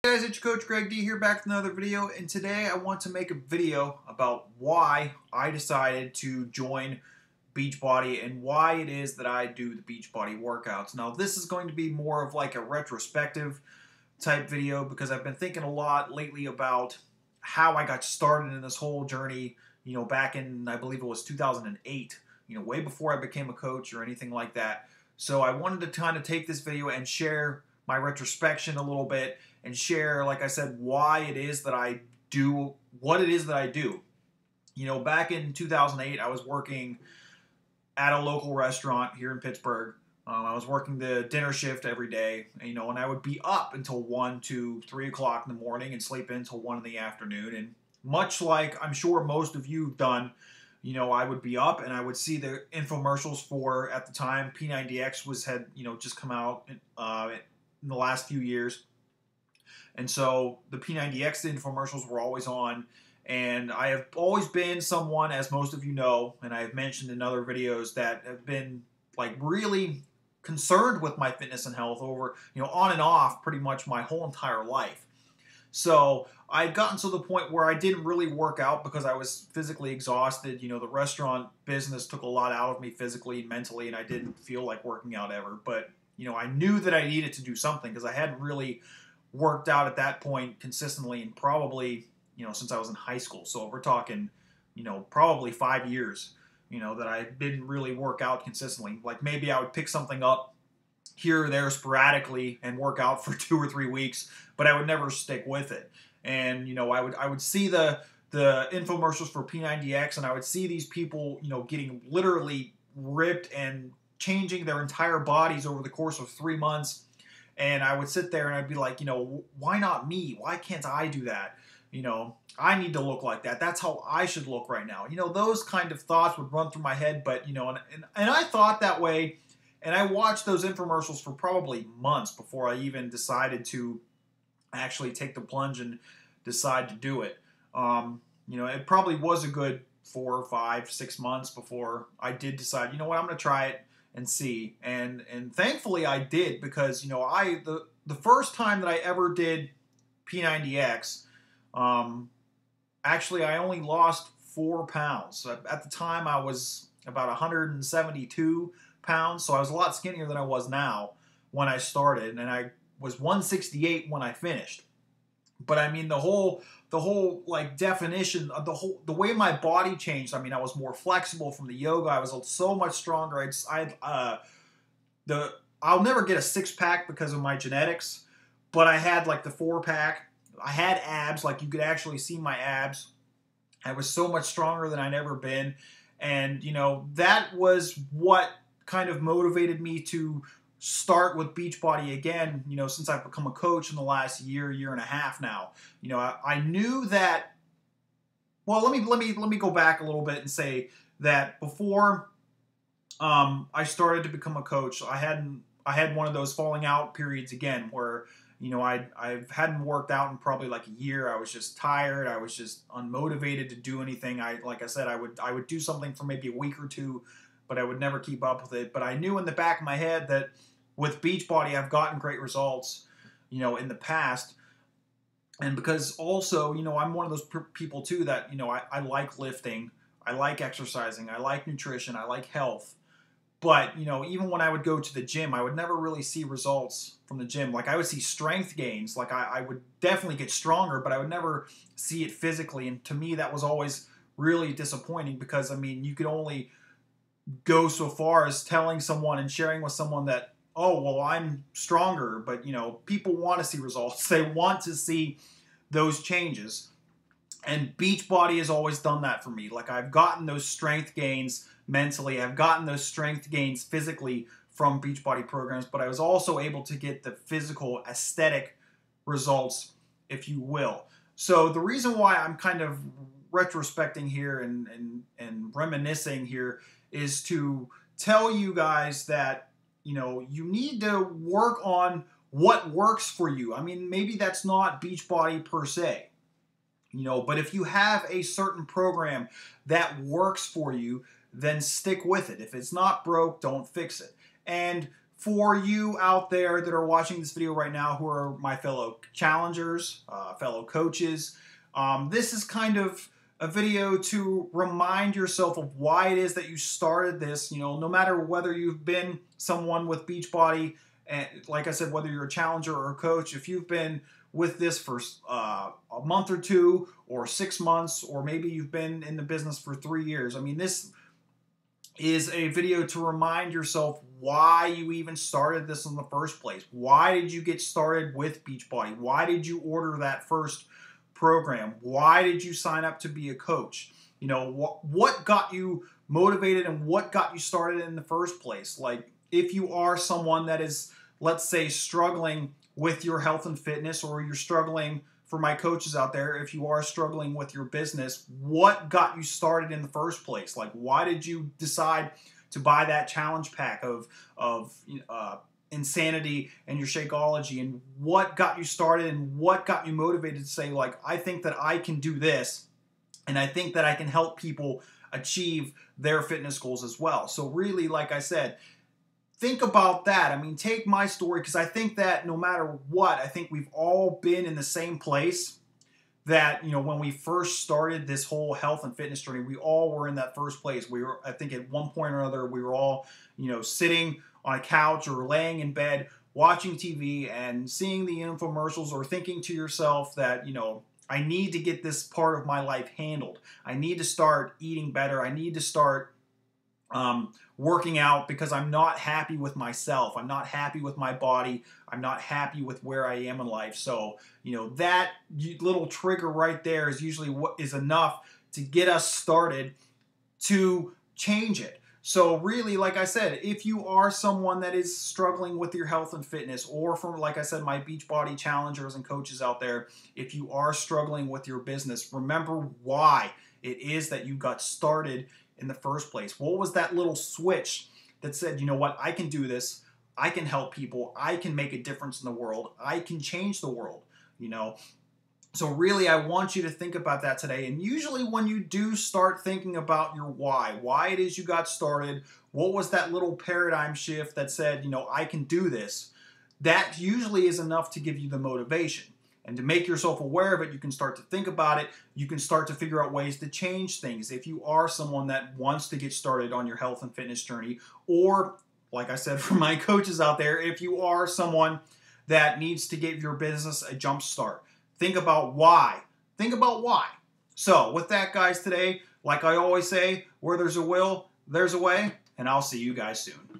Hey guys, it's your coach Greg D here, back with another video, and today I want to make a video about why I decided to join Beachbody and why it is that I do the Beachbody workouts. Now this is going to be more of like a retrospective type video because I've been thinking a lot lately about how I got started in this whole journey, back in, I believe it was 2008, way before I became a coach or anything like that. So I wanted to kind of take this video and share my retrospection a little bit and share, like I said, why it is that I do what it is that I do. Back in 2008, I was working at a local restaurant here in Pittsburgh. I was working the dinner shift every day, and I would be up until 1 to 3 o'clock in the morning and sleep in until 1 in the afternoon. And much like I'm sure most of you have done, I would be up and I would see the infomercials for, at the time, P90X had just come out in the last few years. And so the P90X infomercials were always on. And I have always been someone, as most of you know, and I have mentioned in other videos, that have been like really concerned with my fitness and health over, on and off pretty much my whole entire life. So I had gotten to the point where I didn't really work out because I was physically exhausted. The restaurant business took a lot out of me physically and mentally, and I didn't feel like working out ever. But, I knew that I needed to do something because I hadn't really worked out at that point consistently and probably, since I was in high school. So we're talking, probably 5 years, that I didn't really work out consistently. Like maybe I would pick something up here or there sporadically and work out for 2 or 3 weeks, but I would never stick with it. And, I would see the infomercials for P90X, and I would see these people, getting literally ripped and changing their entire bodies over the course of 3 months. And I would sit there and I'd be like, why not me? Why can't I do that? I need to look like that. That's how I should look right now. Those kind of thoughts would run through my head. But, and I thought that way. And I watched those infomercials for probably months before I even decided to actually take the plunge and decide to do it. It probably was a good 4, 5, 6 months before I did decide, I'm going to try it and see. And thankfully I did, because the first time that I ever did P90X, actually I only lost 4 pounds. At the time I was about 172 pounds, so I was a lot skinnier than I was now when I started, and I was 168 when I finished. But I mean, the whole like definition of the way my body changed. I mean, I was more flexible from the yoga. I was so much stronger. I'll never get a 6-pack because of my genetics, but I had like the 4-pack. I had abs, like you could actually see my abs. I was so much stronger than I'd ever been, and that was what kind of motivated me to start with Beachbody again, since I've become a coach in the last year and a half now. I knew that, well, let me go back a little bit and say that before I started to become a coach, I had one of those falling out periods again where, I hadn't worked out in probably like a year. I was just tired. I was just unmotivated to do anything. Like I said, I would do something for maybe a week or two, but I would never keep up with it. But I knew in the back of my head that with Beachbody, I've gotten great results, in the past. And because also, I'm one of those people too that, I like lifting, I like exercising, I like nutrition, I like health. But, even when I would go to the gym, I would never really see results from the gym. Like I would see strength gains, like I would definitely get stronger, but I would never see it physically. And to me, that was always really disappointing because, I mean, you could only go so far as telling someone and sharing with someone that, oh, well, I'm stronger, but, people want to see results. They want to see those changes. And Beachbody has always done that for me. Like I've gotten those strength gains mentally. I've gotten those strength gains physically from Beachbody programs, but I was also able to get the physical aesthetic results, if you will. So the reason why I'm kind of retrospecting here and reminiscing here is to tell you guys that, you need to work on what works for you. I mean, maybe that's not Beachbody per se, but if you have a certain program that works for you, then stick with it. If it's not broke, don't fix it. And for you out there that are watching this video right now who are my fellow challengers, fellow coaches, this is kind of a video to remind yourself of why it is that you started this. You know, no matter whether you've been someone with Beachbody, and like I said, whether you're a challenger or a coach, if you've been with this for a month or two or 6 months, or maybe you've been in the business for 3 years. I mean, this is a video to remind yourself why you even started this in the first place. Why did you get started with Beachbody? Why did you order that first program? Why did you sign up to be a coach? You know, what got you motivated and what got you started in the first place? Like, if you are someone that is, let's say, struggling with your health and fitness, or you're struggling, for my coaches out there, if you are struggling with your business, what got you started in the first place? Like, why did you decide to buy that challenge pack of insanity and your Shakeology, and what got you started and what got you motivated to say, like, I think that I can do this, and I think that I can help people achieve their fitness goals as well. So really, like I said, think about that. I mean, take my story, because I think that no matter what, I think we've all been in the same place. That, you know, when we first started this whole health and fitness journey, we all were in that first place. We were, I think at one point or another, we were all, you know, sitting on a couch or laying in bed watching TV and seeing the infomercials, or thinking to yourself that, you know, I need to get this part of my life handled. I need to start eating better. I need to start working out, because I'm not happy with myself. I'm not happy with my body. I'm not happy with where I am in life. So, you know, that little trigger right there is usually what is enough to get us started to change it. So really, like I said, if you are someone that is struggling with your health and fitness, or from, like I said, my Beachbody challengers and coaches out there, if you are struggling with your business, remember why it is that you got started in the first place. What was that little switch that said, you know what, I can do this, I can help people, I can make a difference in the world, I can change the world, you know? So really, I want you to think about that today. And usually when you do start thinking about your why it is you got started, what was that little paradigm shift that said, you know, I can do this, that usually is enough to give you the motivation. And to make yourself aware of it, you can start to think about it. You can start to figure out ways to change things. If you are someone that wants to get started on your health and fitness journey, or, like I said, for my coaches out there, if you are someone that needs to give your business a jump start, think about why. Think about why. So with that, guys, today, like I always say, where there's a will, there's a way, and I'll see you guys soon.